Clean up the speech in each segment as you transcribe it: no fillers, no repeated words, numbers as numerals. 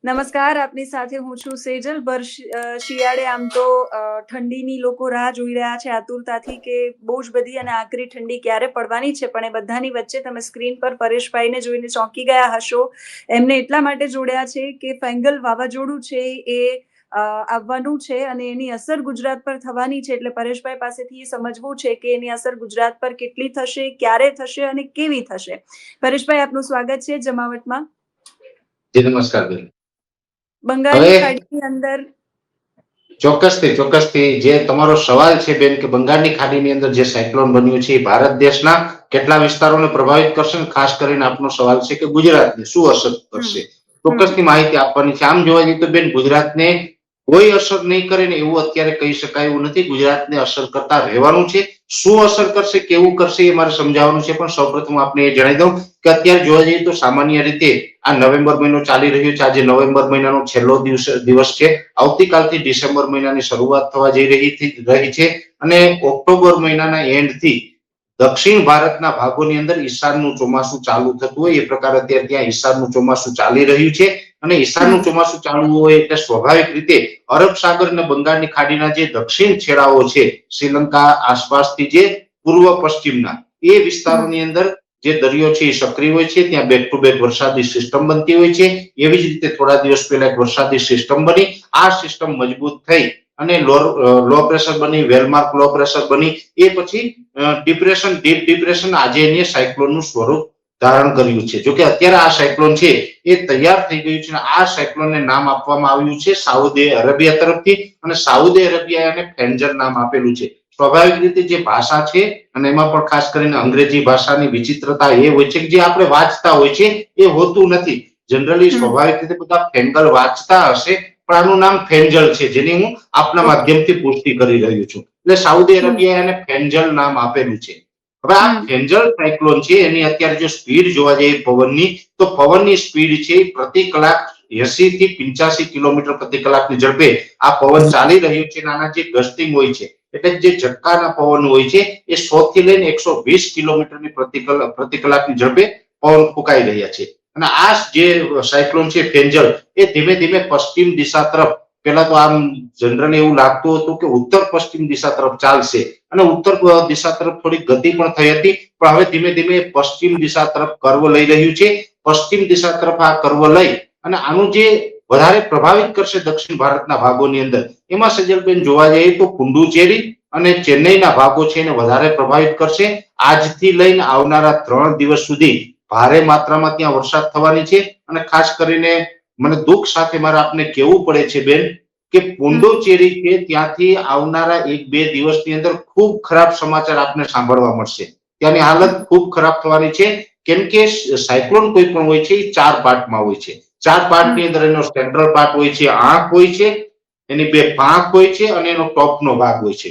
નમસ્કાર, આપની સાથે હું છું સેજલ. શિયાળે આમ તો ઠંડીની લોકો રાહ જોઈ રહ્યા છે આતુરતાથી કે બહુ જ બધી અને આકરી ઠંડી ક્યારે પડવાની છે. પણ એ બધાની વચ્ચે તમે સ્ક્રીન પર પરેશભાઈને જોઈને ચોંકી ગયા હશો. એમને એટલા માટે જોડ્યા છે કે ફેંગલ વાવાઝોડું છે એ આવવાનું છે અને એની અસર ગુજરાત પર થવાની છે. એટલે પરેશભાઈ પાસેથી એ સમજવું છે કે એની અસર ગુજરાત પર કેટલી થશે, ક્યારે થશે અને કેવી થશે. પરેશભાઈ, આપનું સ્વાગત છે જમાવટમાં. જી નમસ્કાર બેન. બંગાળની ખાડીની અંદર ચોક્કસથી જે તમારો સવાલ છે બેન કે બંગાળની ખાડીની અંદર જે સાયક્લોન બન્યું છે એ ભારત દેશના કેટલા વિસ્તારોને પ્રભાવિત કરશે, ખાસ કરીને આપનો સવાલ છે કે ગુજરાતને શું અસર કરશે. ચોક્કસની માહિતી આપવાની છે. આમ જોવા જઈએ તો બેન ગુજરાતને કોઈ અસર નહીં કરે ને એવું અત્યારે કહી શકાય એવું નથી. ગુજરાતને અસર કરતા રહેવાનું છે. શું અસર કરશે, કેવું કરશે એ મારે સમજાવવાનું છે. પણ સૌપ્રથમ આપણે એ જણાવી દઉં કે અત્યારે જોવા જઈએ તો સામાન્ય રીતે આ નવેમ્બર મહિનો ચાલી રહ્યો છે. આજે નવેમ્બર મહિનાનો છેલ્લો દિવસ છે. આવતીકાલથી ડિસેમ્બર મહિનાની શરૂઆત થવા જઈ રહી છે અને ઓક્ટોબર મહિનાના એન્ડથી દક્ષિણ ભારતના ભાગોની અંદર ઈશાનનું ચોમાસું ચાલુ થતું હોય એ પ્રકારે અત્યારે ત્યાં ઈશાનનું ચોમાસું ચાલી રહ્યું છે. અને ઈશાનનું ચોમાસું ચાલુ હોય એટલે સ્વાભાવિક રીતે અરબ સાગર અને બંગાળની ખાડીના જે દક્ષિણ છેડાઓ છે, શ્રીલંકા આસપાસથી જે પૂર્વ પશ્ચિમના એ વિસ્તારોની અંદર જે દરિયો છે એ સક્રિય હોય છે. ત્યાં બેક ટુ બેક વરસાદી સિસ્ટમ બનતી હોય છે. એવી જ રીતે થોડા દિવસ પહેલા એક વરસાદી સિસ્ટમ બની. આ સિસ્ટમ મજબૂત થઈ અને લો પ્રેશર બની, વેલમાર્ક લો પ્રેશર બની. એ પછી ડિપ્રેશન, ડીપ ડિપ્રેશન, આજે એને સાયક્લોનનું સ્વરૂપ ધારણ કર્યું છે. જોકે અત્યારે આ સાયક્લોન છે એ તૈયાર થઈ ગયું છે. આ સાયક્લોનને નામ આપવામાં આવ્યું છે સાઉદી અરેબિયા તરફથી અને સાઉદી અરેબિયા એને ફેન્જર નામ આપેલું છે. સ્વાભાવિક રીતે જે ભાષા છે અને એમાં પણ ખાસ કરીને અંગ્રેજી ભાષાની વિચિત્રતા એ હોય છે કે જે આપણે વાંચતા હોય છે એ હોતું નથી. જનરલી સ્વાભાવિક રીતે બધા ફેંગલ વાંચતા હશે, પણ આનું નામ ફેન્જલ છે, જેની હું આપના માધ્યમથી પુષ્ટિ કરી રહ્યો છું. એટલે સાઉદી અરેબિયા એને ફેન્જલ નામ આપેલું છે. હવે આ ફેન્જલ સાયક્લોન છે એની અત્યારે જો સ્પીડ જોવા જઈએ પવનની, તો પવનની સ્પીડ છે પ્રતિ કલાક 80 થી 85 કિલોમીટર પ્રતિ કલાકની ઝડપે આ પવન ચાલી રહ્યું છે. આના જે ગસ્ટિંગ હોય છે એટલે જે ઝટકાના પવન હોય છે એ 100 થી લઈને 120 કિલોમીટરની પ્રતિ કલાકની ઝડપે પવન ફૂંકાઈ રહ્યા છે. અને આ જે સાયક્લોન છે ફેન્જલ એ ધીમે ધીમે પશ્ચિમ દિશા તરફ, પેલા તો આમ જનરલી એવું લાગતું હતું કે ઉત્તર પશ્ચિમ દિશા તરફ ચાલશે અને ઉત્તર દિશા તરફ થોડી ગતિ પણ થઈ હતી, પણ હવે ધીમે ધીમે પશ્ચિમ દિશા તરફ કર્વ લઈ રહ્યું છે. પશ્ચિમ દિશા તરફ આ કર્વ લઈ અને આનું જે વધારે પ્રભાવિત કરશે દક્ષિણ ભારતના ભાગોની અંદર, એમાં સજલબેન જોવા જઈએ તો પુડુચેરી અને ચેન્નઈના ભાગો છે એને વધારે પ્રભાવિત કરશે. આજથી લઈને આવનારા 3 દિવસ સુધી ભારે માત્રામાં ત્યાં વરસાદ થવાની છે. અને ખાસ કરીને મને દુઃખ સાથે મારે આપને કહેવું પડે છે બેન કે પુડુચેરી છે ત્યાંથી આવનારા 1-2 દિવસની અંદર ખૂબ ખરાબ સમાચાર આપને સાંભળવા મળશે. ત્યાંની હાલત ખૂબ ખરાબ થવાની છે. કેમ કે સાયક્લોન કોઈ પણ હોય છે એ 4 પાર્ટમાં હોય છે. 4 પાર્ટની અંદર એનો સેન્ટ્રલ પાર્ટ હોય છે, આંખ હોય છે, એની 2 પાંખ હોય છે અને એનો ટોપનો ભાગ હોય છે.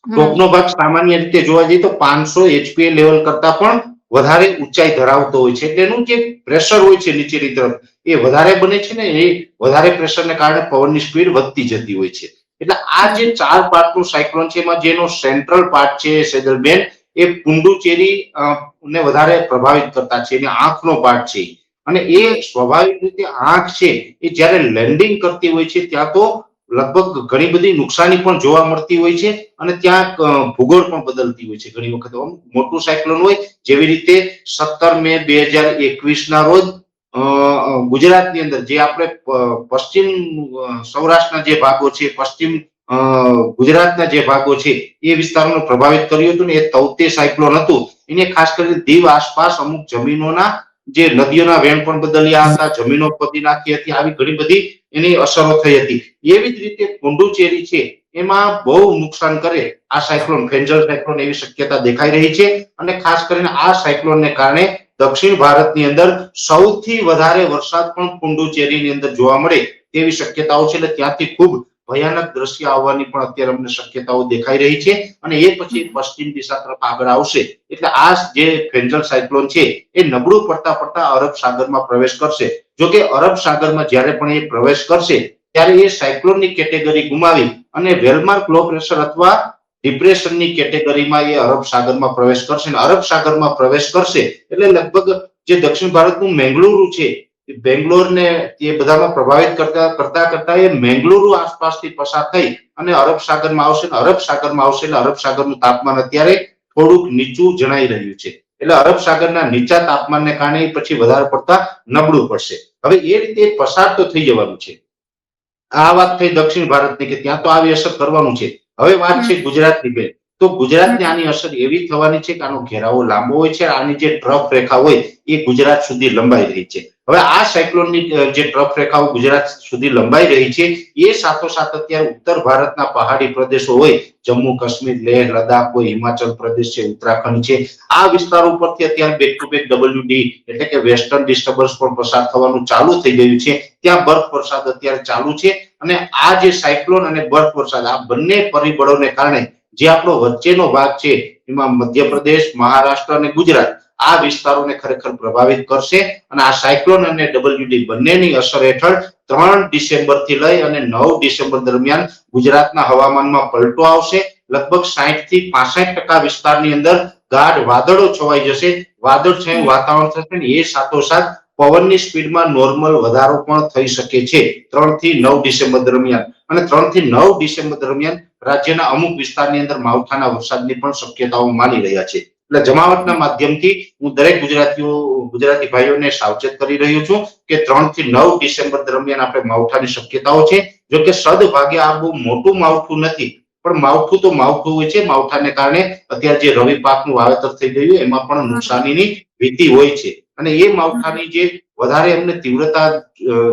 ટોપનો ભાગ સામાન્ય રીતે જોવા જઈએ તો 500 એચપીએ લેવલ કરતા પણ વધારે ઊંચાઈ ધરાવતો હોય છે. એટલે એનું જે પ્રેશર હોય છે નીચેની તરફ એ વધારે બને છે ને એ વધારે પ્રેશરને કારણે પવનની સ્પીડ વધતી જતી હોય છે. એટલે આ જે 4 પાર્ટનું સાયક્લોન છે એમાં જેનો સેન્ટ્રલ પાર્ટ છે સેજલબેન એ પુડુચેરી ને વધારે પ્રભાવિત કરતા છે. એની આંખનો પાર્ટ છે અને એ સ્વાભાવિક રીતે આંખ છે એ જ્યારે લેન્ડિંગ કરતી હોય છે ત્યાં તો લગભગ ઘણી બધી નુકસાની પણ જોવા મળતી હોય છે અને ત્યાં ભૂગોળ પણ બદલતી હોય છે. ઘણી વખત મોટું સાયક્લોન હોય, જેવી રીતે 17 મે 2021 ના રોજ ગુજરાતની અંદર જે આપણે પશ્ચિમ સૌરાષ્ટ્રના જે ભાગો છે, પશ્ચિમ ગુજરાતના જે ભાગો છે એ વિસ્તારોને પ્રભાવિત કર્યું હતું ને એ તૌતે સાયક્લોન હતું. એને ખાસ કરીને દીવ આસપાસ અમુક જમીનોના જે નદીઓના વેણ પણ બદલ્યા હતા, જમીનો પતી નાખી હતી, આવી ઘણી બધી એની અસરો થઈ હતી. એવી જ રીતે પુડુચેરી છે એમાં બહુ નુકસાન કરે આ સાયક્લોન, ફેન્જલ સાયક્લોન, એવી શક્યતા દેખાઈ રહી છે. અને ખાસ કરીને આ સાયક્લોનને કારણે દક્ષિણ ભારતની અંદર સૌથી વધારે વરસાદ પણ પુડુચેરીની અંદર જોવા મળે તેવી શક્યતાઓ છે. એટલે ત્યાંથી ખૂબ ભયાનક દ્રશ્ય આવવાની પણ અત્યારે અમને શક્યતાઓ દેખાઈ રહી છે. અને એ પછી પશ્ચિમ દિશા તરફ આગળ આવશે એટલે આ જે ફેન્જલ સાયક્લોન છે એ નબળું પડતા પડતા અરબ સાગરમાં પ્રવેશ કરશે. જોકે અરબ સાગરમાં જ્યારે પણ એ પ્રવેશ કરશે ત્યારે એ સાયક્લોનની કેટેગરી ગુમાવી અને વેલમાર્ક લો પ્રેશર અથવા ડિપ્રેશનની કેટેગરીમાં એ અરબ સાગરમાં પ્રવેશ કરશે. અને અરબ સાગરમાં પ્રવેશ કરશે એટલે લગભગ જે દક્ષિણ ભારતનું મેંગલુરુ છે બેંગ્લોર ને એ બધામાં પ્રભાવિત કરતા એ મેંગલુરુ આસપાસથી પસાર થઈ અને અરબ સાગરમાં આવશે ને અરબ સાગરમાં આવશે એટલે અરબ સાગરનું તાપમાન અત્યારે થોડુંક નીચું જણાઈ રહ્યું છે. એટલે અરબ સાગરના નીચા તાપમાનને કારણે પછી વધારે પડતા નબળું પડશે. હવે એ રીતે પસાર તો થઈ જવાનું છે. આ વાત થઈ દક્ષિણ ભારતની કે ત્યાં તો આવી અસર કરવાનું છે. હવે વાત છે ગુજરાતની બેન. તો ગુજરાતને આની અસર એવી થવાની છે કે આનો ઘેરાવો લાંબો હોય છે. આની જે ટ્રફ રેખા હોય એ ગુજરાત સુધી લંબાઈ રહી છે. હવે આ સાયક્લોનની જે ટ્રફ રેખાઓ ગુજરાત સુધી લંબાઈ રહી છે એ સાથોસાથ અત્યારે ઉત્તર ભારતના પહાડી પ્રદેશો હોય, જમ્મુ કાશ્મીર, લેહ, લદ્દાખ હોય, હિમાચલ પ્રદેશ છે, ઉત્તરાખંડ છે, આ વિસ્તારો ઉપરથી અત્યારે બેક ટુ બેક WD એટલે કે વેસ્ટર્ન ડિસ્ટર્બન્સ પણ પસાર થવાનું ચાલુ થઈ ગયું છે. ત્યાં બરફ વરસાદ અત્યારે ચાલુ છે અને આ જે સાયક્લોન અને બરફ વરસાદ આ બંને પરિબળોને કારણે જે આપણો વચ્ચેનો ભાગ છે એમાં મધ્યપ્રદેશ, મહારાષ્ટ્ર અને ગુજરાત આ વિસ્તારોને ખરેખર પ્રભાવિત કરશે અને આ સાયક્લોન અને WD બંનેની અસર હેઠળ 3 ડિસેમ્બર થી લઈ અને 9 ડિસેમ્બર દરમિયાન ગુજરાતના હવામાનમાં પલટો આવશે. લગભગ 60 થી 65% વિસ્તારની અંદર ગાઢ વાદળો છવાઈ જશે. વાદળછાયું વાતાવરણ થશે ને એ સાથોસાથ પવનની સ્પીડમાં નોર્મલ વધારો પણ થઈ શકે છે 3 થી 9 ડિસેમ્બર દરમિયાન. અને 3 થી 9 ડિસેમ્બર દરમિયાન રાજ્યના અમુક વિસ્તારની અંદર માવઠાના વરસાદની પણ શક્યતાઓ માની રહ્યા છે. એટલે જમાવટના માધ્યમથી હું દરેક ગુજરાતી ભાઈઓને સાવચેત કરી રહ્યો છું કે 3 થી 9 ડિસેમ્બર દરમિયાન આપણે માવઠાની શક્યતાઓ છે. જો કે સદભાગ્ય આ બહુ મોટું માવઠું નથી, પણ માવઠું તો માવઠું હોય છે. માવઠાને કારણે અત્યારે જે રવિ પાકનું વાવેતર થઈ ગયું એમાં પણ નુકસાનીની ભીતિ હોય છે. અને એ માવઠાની જે વધારે અમને તીવ્રતા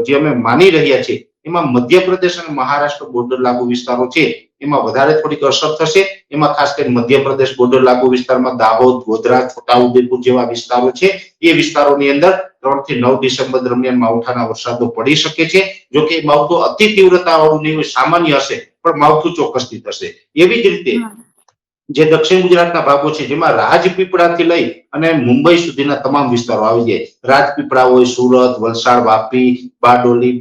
જે અમે માની રહ્યા છીએ એમાં મધ્યપ્રદેશ અને મહારાષ્ટ્ર બોર્ડર લાગુ વિસ્તારો છે એમાં વધારે થોડીક અસર થશે. એમાં ખાસ કરીને મધ્યપ્રદેશ બોર્ડર લાગુ વિસ્તારમાં દાહોદ, ગોધરા, છોટાઉદેપુર જેવા વિસ્તારો છે એ વિસ્તારોની અંદર 3 થી 9 ડિસેમ્બર દરમિયાન માવઠાના વરસાદો પડી શકે છે. જો કે માવઠું અતિ તીવ્રતા વાળું નહીં હોય, સામાન્ય હશે, પણ માવઠું ચોક્કસથી થશે. એવી જ રીતે જે દક્ષિણ ગુજરાતના ભાગો છે જેમાં રાજપીપળાથી લઈ અને મુંબઈ સુધીના તમામ વિસ્તારો આવી જાય. રાજપીપળા હોય, સુરત, વલસાડ, વાપી, બારડોલી,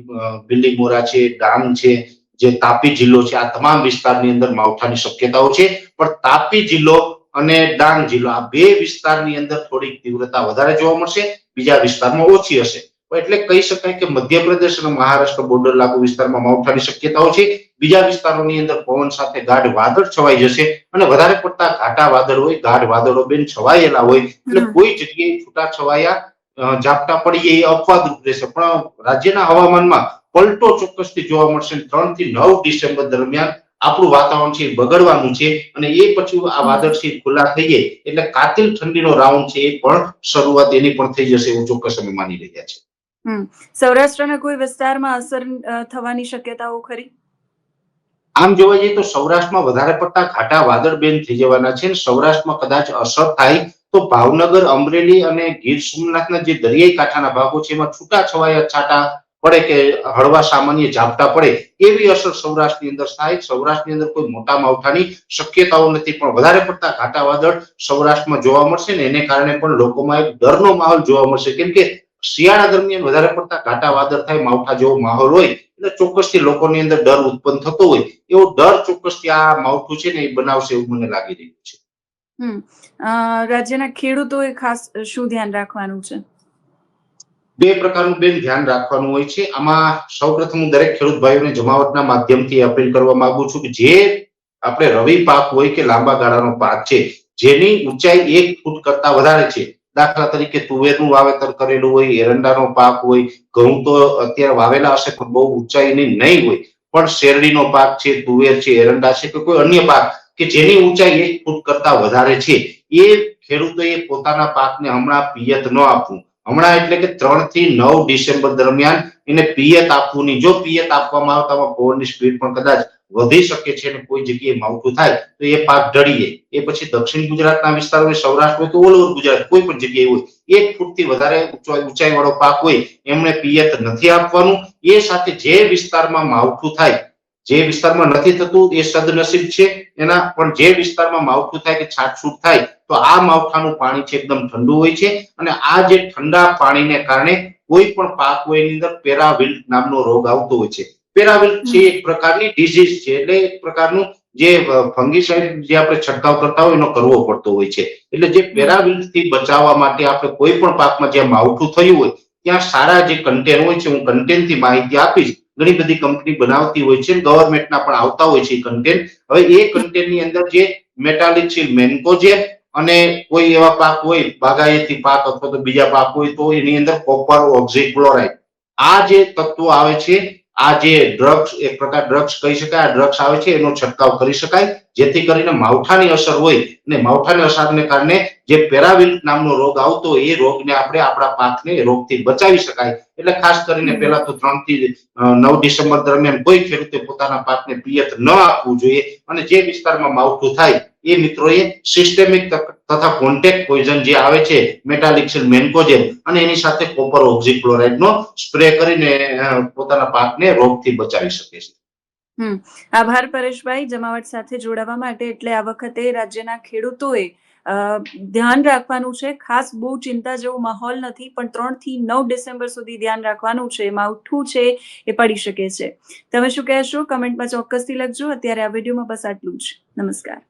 બિલીમોરા છે, ડાંગ છે, જે તાપી જિલ્લો છે, આ તમામ વિસ્તારની અંદર માવઠાની શક્યતાઓ છે. પણ તાપી જિલ્લો અને ડાંગ જિલ્લો આ બે વિસ્તારની અંદર થોડીક તીવ્રતા વધારે જોવા મળશે, બીજા વિસ્તારમાં ઓછી હશે. એટલે કહી શકાય કે મધ્યપ્રદેશ અને મહારાષ્ટ્ર બોર્ડર લાગુ વિસ્તારમાં માવઠાની શક્યતાઓ છે. બીજા વિસ્તારોની અંદર પવન સાથે ગાઢ વાદળ છવાઈ જશે અને વધારે પડતા ઘાટા વાદળ હોય, ગાઢ વાદળો બેન છવાયેલા હોય એટલે કોઈ જગ્યાએ છૂટા છવાયા ઝાપટા પડીએ એ અપવાદરૂપ રહેશે. પણ રાજ્યના હવામાનમાં પલટો ચોક્કસથી જોવા મળશે. 3 થી 9 ડિસેમ્બર દરમિયાન આપણું વાતાવરણ છે એ બગડવાનું છે અને એ પછી આ વાદળ છે ખુલ્લા થઈ જાય એટલે કાતિલ ઠંડીનો રાઉન્ડ છે એ પણ શરૂઆત એની પણ થઈ જશે એવું ચોક્કસ અમે માની રહ્યા છીએ. સૌરાષ્ટ્રના કોઈ વિસ્તારમાં અસર થવાની શક્યતાઓ ખરી? આમ જોવા જઈએ તો સૌરાષ્ટ્રમાં વધારે પડતા ઘાટા વાદળ બેન થઈ જવાના છે. સૌરાષ્ટ્રમાં કદાચ અસર થાય તો ભાવનગર, અમરેલી અને ગીર સોમનાથના જે દરિયાઈ કાંઠાના ભાગો છે એમાં છૂટા છવાયા છાંટા પડે કે હળવા સામાન્ય ઝાપટા પડે એવી અસર સૌરાષ્ટ્રની અંદર થાય. સૌરાષ્ટ્રની અંદર કોઈ મોટા માવઠાની શક્યતાઓ નથી, પણ વધારે પડતા ઘાટા વાદળ સૌરાષ્ટ્રમાં જોવા મળશે ને એને કારણે પણ લોકોમાં એક ડરનો માહોલ જોવા મળશે. કેમ કે શિયાળા દરમિયાન વધારે પડતા ઘાટા વાદળ થાય, માવઠા જેવો માહોલ હોય એટલે ચોક્કસથી લોકોની અંદર ડર ઉત્પન્ન થતો હોય એવો ડર ચોક્કસથી આ માવઠું છે ને એ બનાવશે એવું મને લાગી રહ્યું છે. રાજ્યના ખેડૂતોએ ખાસ શું ધ્યાન રાખવાનું છે? બે પ્રકારનું બેન ધ્યાન રાખવાનું હોય છે. આમાં સૌપ્રથમ હું દરેક ખેડૂત ભાઈઓને જમાવટના માધ્યમથી અપીલ કરવા માંગુ છું કે જે આપણે રવિ પાક હોય કે લાંબા ગાળાનો પાક છે જેની ઊંચાઈ 1 ફૂટ કરતા વધારે છે, દાખલા તરીકે તુવેરનું વાવેતર કરેલું હોય, એરંડાનો પાક હોય, ઘઉં તો અત્યારે વાવેલા હશે પણ બહુ ઊંચાઈની નહીં હોય, પણ શેરડીનો પાક છે, તુવેર છે, એરંડા છે કે કોઈ અન્ય પાક કે જેની ઊંચાઈ 1 ફૂટ કરતા વધારે છે એ ખેડૂતોએ પોતાના પાકને હમણાં પિયત ન આપવું. હમણાં એટલે કે 3 થી 9 ડિસેમ્બર દરમિયાન એને પિયત આપવું નહીં. જો પિયત આપવામાં આવે તો પવનની સ્પીડ પણ કદાચ વધી શકે છે અને કોઈ જગ્યાએ માવઠું થાય તો એ પાક ઢળી જાય. એ પછી દક્ષિણ ગુજરાતના વિસ્તારો હોય, સૌરાષ્ટ્ર હોય કે ઓલ ઓવર ગુજરાત કોઈ પણ જગ્યાએ હોય, 1 ફૂટથી વધારે ઊંચાઈ વાળો પાક હોય એમણે પિયત નથી આપવાનું. એ સાથે જે વિસ્તારમાં માવઠું થાય, જે વિસ્તારમાં નથી થતું એ સદનસીબ છે એના, પણ જે વિસ્તારમાં માવઠું થાય કે છાટછૂટ થાય તો આ માવઠાનું પાણી છે એકદમ ઠંડુ હોય છે અને આ જે ઠંડા પાણીને કારણે કોઈ પણ પાક હોય એની અંદર પેરાવિલ્ટ નામનો રોગ આવતો હોય છે. પેરાવિલ્ટ છે એક પ્રકારની ડિઝીઝ છે, એટલે એક પ્રકારનું જે ફંગીસાઇડ જે આપણે છંટકાવ કરતા હોય એનો કરવો પડતો હોય છે. એટલે જે પેરાવિલ્ટ થી બચાવવા માટે આપણે કોઈ પણ પાકમાં જે માવઠું થયું હોય ત્યાં સારા જે કન્ટેન્ટ હોય છે, હું કન્ટેન્ટથી માહિતી આપીશ. ઘણી બધી કંપની બનાવતી હોય છે, ગવર્મેન્ટના પણ આવતા હોય છે કન્ટેન્ટ. હવે એ કન્ટેન્ટની અંદર જે મેટાલિક છે, મેન્કોજેબ અને કોઈ એવા પાક હોય બાગાયતી પાક અથવા તો બીજા પાક હોય તો એની અંદર કોપર ઓક્ઝીક્લોરાઇડ આ જે તત્વો આવે છે, આ જે ડ્રગ્સ એક પ્રકાર ડ્રગ્સ કહી શકાય, આ ડ્રગ્સ આવે છે એનો છંટકાવ કરી શકાય, જેથી કરીને માવઠાની અસર હોય અને માવઠાની અસરને કારણે જે પેરાવિલ્ટ નામનો રોગ આવતો હોય એ રોગને આપણે આપણા પાકને રોગથી બચાવી શકાય. એટલે ખાસ કરીને પહેલા તો 3 થી 9 ડિસેમ્બર દરમિયાન કોઈ ખેડૂતે પોતાના પાકને પિયત ન આપવું જોઈએ અને જે વિસ્તારમાં માવઠું થાય એ મિત્રોએ સિસ્ટેમિક તથા કોન્ટેક્ટ પોઈઝન જે આવે છે મેટાલિક્સિલ મેન્કોજેબ અને એની સાથે કોપર ઓક્ઝીક્લોરાઇડનો સ્પ્રે કરીને પોતાના પાકને રોગથી બચાવી શકે છે. આભાર પરેશભાઈ જમાવટ સાથે જોડાવા માટે. એટલે આ વખતે રાજ્યના ખેડૂતોએ ધ્યાન રાખવાનું છે. ખાસ બહુ ચિંતા જેવો માહોલ નથી, પણ 3 થી 9 ડિસેમ્બર સુધી ધ્યાન રાખવાનું છે. માવઠું છે એ પડી શકે છે. તમે શું કહેશો કમેન્ટમાં ચોક્કસથી લખજો. અત્યારે આ વિડીયોમાં બસ આટલું જ. નમસ્કાર.